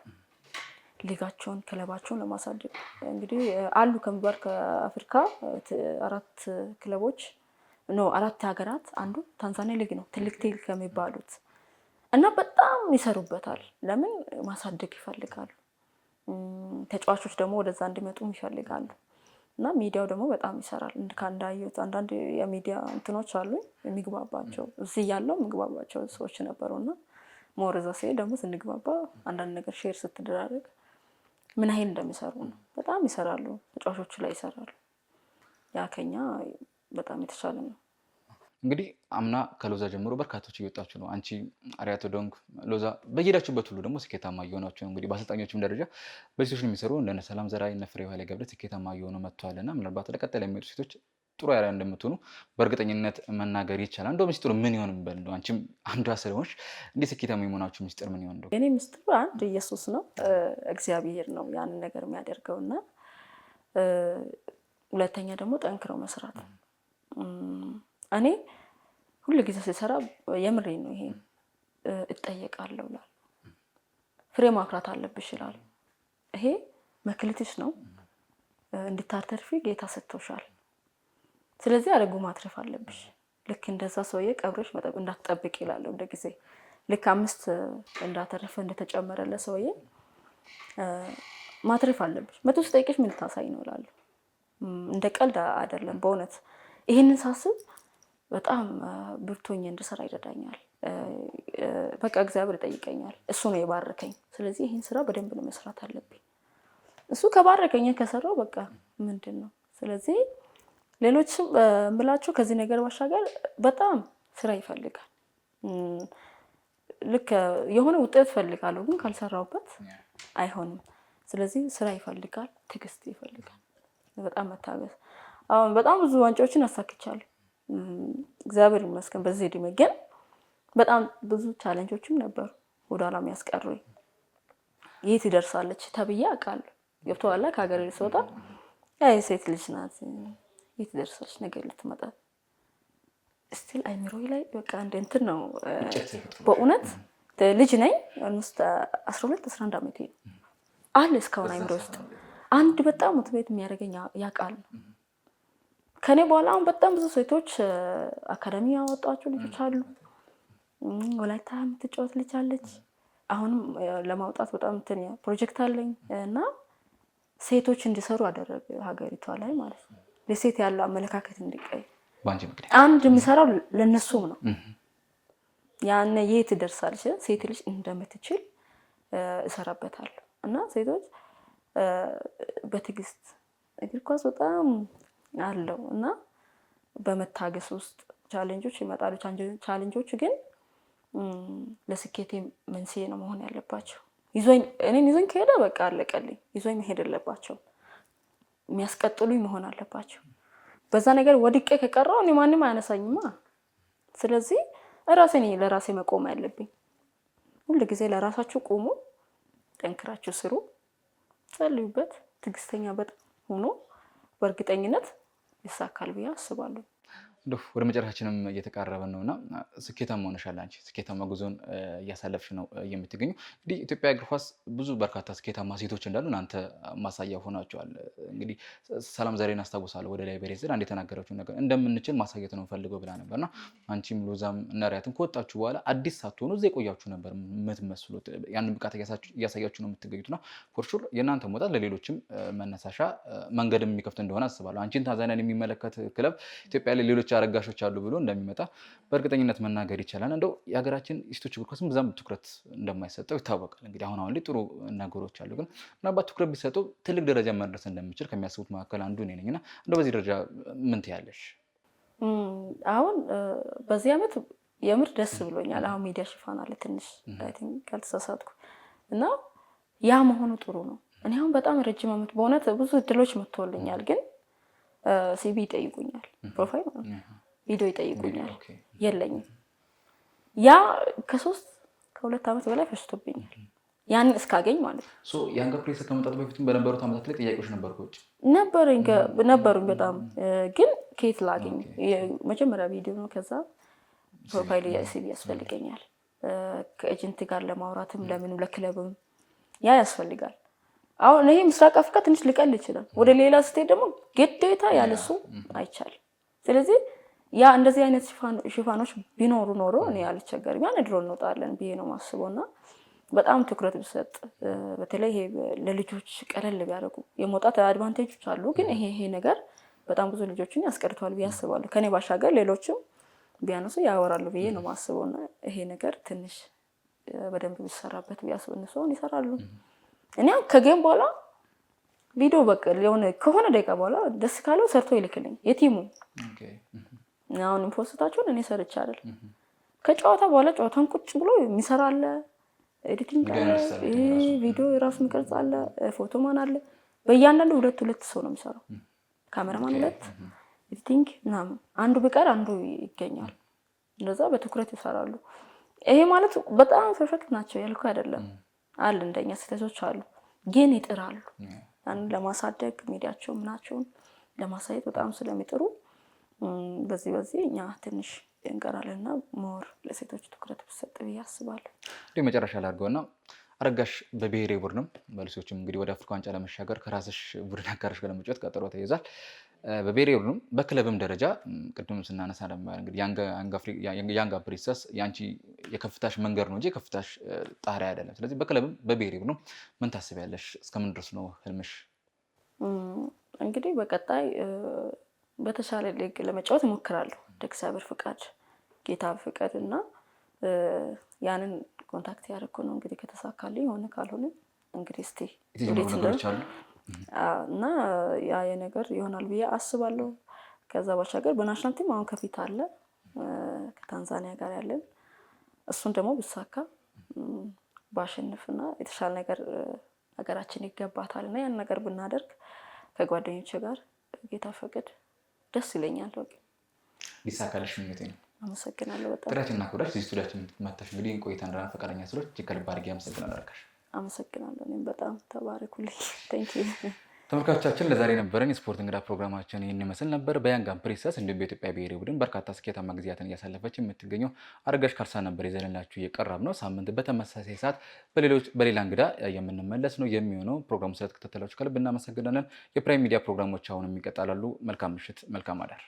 ሊጋቸውን ክለባቸውን ለማሳደግ። እንግዲህ አሉ ከሚባል ከአፍሪካ 4 ክለቦች ነው 4 ሀገራት አንዱ ታንዛኒያ ሊግ ነው ትልቅ ሊግ ከሚባሉት እና በጣም ይሰሩበታል። ለምን ማሳደግ ይፈልጋሉ። ተጫዋቾች ደግሞ ወደዛ እንዲመጡም ይፈልጋሉ እና ሚዲያው ደግሞ በጣም ይሰራል። ካንዳዩት አንዳንድ የሚዲያ እንትኖች አሉ የሚግባባቸው እዚህ ያለው የሚግባባቸው ሰዎች ነበሩና ሞረዛ ሲል ደግሞ ስንግባባ አንዳንድ ነገር ሼር ስትደራረግ ምን አይል እንደሚሰሩ ነው። በጣም ይሰራሉ፣ ተጫዋቾቹ ላይ ይሰራሉ። ያ ከኛ በጣም የተሻለ ነው። እንግዲህ አምና ከሎዛ ጀምሮ በርካቶች እየወጣችሁ ነው። አንቺ አሪያቶ ዶንግ ሎዛ በየሄዳችሁበት ሁሉ ደግሞ ስኬታማ እየሆናችሁ ነው። እንግዲህ በአሰልጣኞችም ደረጃ በሴቶች የሚሰሩ እንደነ ሰላም ዘራይ እነ ፍሬ ኃይለ ገብረ ስኬታማ እየሆኑ መጥተዋልና ምናልባት ለቀጣይ ለሚሄዱ ሴቶች ጥሩ ያሪያ እንደምትሆኑ በእርግጠኝነት መናገር ይቻላል። እንደው ሚስጥሩ ምን ይሆን በል እንደው አንቺም አንዷ ስለሆንሽ እንዴ ስኬታማ የሆናችሁ ሚስጥር ምን ይሆን? እንደው የኔ ሚስጥሩ አንድ ኢየሱስ ነው፣ እግዚአብሔር ነው ያንን ነገር የሚያደርገውና ሁለተኛ ደግሞ ጠንክረው መስራት። እኔ ሁሉ ጊዜ ሲሰራ የምሬ ነው። ይሄ እጠየቃለሁ እላለሁ። ፍሬ ማፍራት አለብሽ ይላል። ይሄ መክሊትሽ ነው፣ እንድታተርፊ ጌታ ሰጥቶሻል። ስለዚህ አደጉ ማትረፍ አለብሽ። ልክ እንደዛ ሰውዬ ቀብረሽ እንዳትጠብቅ ይላል። እንደ ጊዜ ልክ 5 እንዳተረፈ እንደተጨመረለ ሰውዬ ማትረፍ አለብሽ። 100 ስጠይቅሽ ምን ልታሳይ ነው እላለሁ። እንደ ቀልድ አይደለም በእውነት ይሄንን ሳስብ በጣም ብርቶኝ እንድሰራ ይረዳኛል። በቃ እግዚአብሔር ይጠይቀኛል። እሱ ነው የባረከኝ። ስለዚህ ይሄን ስራ በደንብ ነው መስራት አለብኝ። እሱ ከባረከኝ ከሰራው በቃ ምንድን ነው። ስለዚህ ሌሎችም ብላችሁ ከዚህ ነገር ባሻገር በጣም ስራ ይፈልጋል። ልክ የሆነ ውጤት ፈልጋለሁ ግን ካልሰራውበት አይሆንም። ስለዚህ ስራ ይፈልጋል፣ ትዕግስት ይፈልጋል፣ በጣም መታገስ። አሁን በጣም ብዙ ዋንጫዎችን አሳክቻለሁ እግዚአብሔር ይመስገን። በዚህ እድሜ ግን በጣም ብዙ ቻሌንጆችም ነበሩ ወደ ኋላ የሚያስቀሩኝ። የት ይደርሳለች ተብዬ አውቃለሁ። ገብቶሃል? ከሀገር ልትወጣ የሴት ልጅ ናት የት ይደርሳለች ነገር ልትመጣ ስቲል አይምሮዬ ላይ በቃ እንትን ነው። በእውነት ልጅ ነኝ። ኦልሞስት 12 11 ዓመቴ አለ እስካሁን አይምሮ ውስጥ አንድ በጣም ሞቲቬት የሚያደርገኝ ያውቃል። ከኔ በኋላ አሁን በጣም ብዙ ሴቶች አካዳሚ ያወጣቸው ልጆች አሉ። ወላይታ የምትጫወት ልጅ አለች። አሁንም ለማውጣት በጣም እንትን ፕሮጀክት አለኝ እና ሴቶች እንዲሰሩ አደረገ ሀገሪቷ ላይ ማለት ነው። ለሴት ያለው አመለካከት እንዲቀይ አንድ የሚሰራው ለነሱም ነው። ያን የት ደርሳለች ሴት ልጅ እንደምትችል እሰራበታለሁ እና ሴቶች በትዕግስት እግር ኳስ በጣም አለው እና በመታገስ ውስጥ ቻሌንጆች ይመጣሉ። ቻሌንጆች ግን ለስኬቴ መንስኤ ነው መሆን ያለባቸው። እኔን ይዞኝ ከሄደ በቃ አለቀልኝ። ይዞኝ መሄድ የለባቸው፣ የሚያስቀጥሉኝ መሆን አለባቸው። በዛ ነገር ወድቄ ከቀረው እኔ ማንም አያነሳኝማ። ስለዚህ ለራሴ መቆም ያለብኝ። ሁሉ ጊዜ ለራሳችሁ ቆሙ፣ ጠንክራችሁ ስሩ፣ ጸልዩበት፣ ትዕግስተኛ በጣም ሆኖ በእርግጠኝነት ይሳካል ብዬ አስባለሁ። ወደ መጨረሻችንም እየተቃረበን ነውና ስኬታማ ሆነሻል። አንቺ ስኬታማ ጉዞን እያሳለፍሽ ነው የምትገኙ። እንግዲህ ኢትዮጵያ እግር ኳስ ብዙ በርካታ ስኬታማ ሴቶች እንዳሉ እናንተ ማሳያ ሆናቸዋል። እንግዲህ ሰላም ዛሬን አስታውሳለሁ ወደ ላይ በሬዝር አንድ የተናገረችው ነገር እንደምንችል ማሳየት ነው ፈልገው ብላ ነበርና አንቺም ሎዛም እናሪያትም ከወጣችሁ በኋላ አዲስ ሳትሆኑ እዛ የቆያችሁ ነበር የምትመስሉት። ያንን ብቃት እያሳያችሁ ነው የምትገኙትና ፎርሹር የእናንተ መውጣት ለሌሎችም መነሳሻ መንገድም የሚከፍት እንደሆነ አስባለሁ። አንቺን ታንዛኒያን የሚመለከት ክለብ ኢትዮጵያ ላይ ሌሎች አረጋሾች አሉ ብሎ እንደሚመጣ በእርግጠኝነት መናገር ይቻላል። እንደው የሀገራችን ሴቶች እግር ኳስም በዛም ትኩረት እንደማይሰጠው ይታወቃል። እንግዲህ አሁን ላይ ጥሩ ነገሮች አሉ፣ ግን ምናልባት ትኩረት ቢሰጠው ትልቅ ደረጃ መድረስ እንደሚችል ከሚያስቡት መካከል አንዱ እኔ ነኝና እንደው በዚህ ደረጃ ምን ትያለሽ? አሁን በዚህ ዓመት የምር ደስ ብሎኛል። አሁን ሚዲያ ሽፋን አለ ትንሽ አይ ቲንክ ካልተሳሳትኩ እና ያ መሆኑ ጥሩ ነው። እኔ አሁን በጣም ረጅም ዓመት በእውነት ብዙ እድሎች መጥቶልኛል፣ ግን ሲቪ ይጠይቁኛል፣ ፕሮፋይል ቪዲዮ ይጠይቁኛል፣ የለኝም። ያ ከ2 ዓመት በላይ ፈጅቶብኛል። ያንን እስካገኝ ማለት ነው። ያንጋ ፕሬስ ከመምጣቱ በፊትም በነበሩት ዓመታት ላይ ጥያቄዎች ነበሩ ከውጭ ነበሩኝ በጣም ግን ከየት ላገኝ? መጀመሪያ ቪዲዮ ነው። ከዛ ፕሮፋይል ሲቪ ያስፈልገኛል ከኤጀንት ጋር ለማውራትም ለምንም ለክለብም ያ ያስፈልጋል። አሁን ይሄ ምስራቅ አፍሪካ ትንሽ ሊቀል ይችላል። ወደ ሌላ ስትሄድ ደግሞ ግዴታ ያለሱ አይቻልም። ስለዚህ ያ እንደዚህ አይነት ሽፋኖች ቢኖሩ ኖሮ እኔ አልቸገርም። ያን ድሮ እንወጣለን ብዬ ነው ማስበውና በጣም ትኩረት ቢሰጥ በተለይ ይሄ ለልጆች ቀለል ቢያደርጉ የመውጣት አድቫንቴጆች አሉ። ግን ይሄ ነገር በጣም ብዙ ልጆችን ያስቀርቷል ብዬ አስባለሁ። ከኔ ባሻገር ሌሎችም ቢያነሱ ያወራሉ ብዬ ነው ማስበውና ይሄ ነገር ትንሽ በደንብ ቢሰራበት ብዬ አስብ። እነሱን ይሰራሉ። እኔ ከጌም በኋላ ቪዲዮ በቃ የሆነ ከሆነ ደቂቃ በኋላ ደስ ካለው ሰርቶ ይልክልኝ የቲሙ አሁን ፖስታቸውን እኔ ሰርቻ አይደል ከጨዋታ በኋላ ጨዋታን ቁጭ ብሎ የሚሰራ አለ፣ ኤዲቲንግ አለ፣ ቪዲዮ የራሱ የሚቀርጽ አለ፣ ፎቶማን አለ። በእያንዳንዱ ሁለት ሰው ነው የሚሰራው። ካሜራማን ሁለት፣ ኤዲቲንግ ምናምን አንዱ ቢቀር አንዱ ይገኛል። እንደዛ በትኩረት ይሰራሉ። ይሄ ማለት በጣም ፐርፌክት ናቸው ያልኩ አይደለም። አለ እንደኛ ስህተቶች አሉ፣ ግን ይጥራሉ። ያን ለማሳደግ ሚዲያቸው ምናቸውን ለማሳየት በጣም ስለሚጥሩ በዚህ እኛ ትንሽ እንቀራለንና ሞር ለሴቶች ትኩረት ቢሰጥ ብዬ አስባለሁ። እንግዲህ መጨረሻ ላይ አድርገውና አረጋሽ በብሔራዊ ቡድንም በልጆችም እንግዲህ ወደ አፍሪካ ዋንጫ ለመሻገር ከራስሽ ቡድን አጋርሽ ጋር ለመጫወት ቀጠሮ ተይዟል። በብሔራዊ ቡድንም በክለብም ደረጃ ቅድም ስናነሳ እንግዲህ ያንጋ ፕሪንሰስ ያንቺ የከፍታሽ መንገድ ነው እንጂ የከፍታሽ ጣሪያ አይደለም። ስለዚህ በክለብም በብሔራዊ ቡድንም ምን ታስቢያለሽ? እስከምን ድረስ ነው ህልምሽ? እንግዲህ በቀጣይ በተሻለ ሊግ ለመጫወት እሞክራለሁ። እግዚአብሔር ፍቃድ፣ ጌታ ፍቃድ እና ያንን ኮንታክት ያደረኩ ነው። እንግዲህ ከተሳካልኝ ሆነ ካልሆነ እንግዲህ እስቲ እና ያ የነገር ይሆናል ብዬ አስባለሁ። ከዛ ባሻገር በናሽናል ቲም አሁን ከፊት አለ ከታንዛኒያ ጋር ያለን እሱን ደግሞ ብሳካ ባሸንፍና የተሻለ ነገር ሀገራችን ይገባታልና ያን ነገር ብናደርግ ከጓደኞቼ ጋር ጌታ ፈቅድ ደስ ይለኛል። ወቅ ቢሳካልሽ ምኞቴ ነው። አመሰግናለሁ በጣም ጥራችንና ክብራች እዚህ ስቱዲያችን መጥተሽ እንግዲህ ቆይታ እንደና ፈቃደኛ ስለሆንሽ ከልብ አድርጌ አመሰግናለሁ። አረጋሽ አመሰግናለሁ። እኔም በጣም ተባረኩልኝ። ታንክ ዩ ተመልካቾቻችን ለዛሬ ነበረን የስፖርት እንግዳ ፕሮግራማችን ይህን ይመስል ነበር። በያንግ ፕሪንሰስ እንዲሁም በኢትዮጵያ ብሔራዊ ቡድን በርካታ ስኬታማ ጊዜያትን እያሳለፈች የምትገኘው አረጋሽ ካርሳ ነበር ይዘንላችሁ እየቀረብ ነው። ሳምንት በተመሳሳይ ሰዓት በሌላ እንግዳ የምንመለስ ነው የሚሆነው። ፕሮግራሙ ስለተከታተላችሁ ከልብ እናመሰግናለን። የፕራይም ሚዲያ ፕሮግራሞች አሁንም ይቀጥላሉ። መልካም ምሽት፣ መልካም አዳር።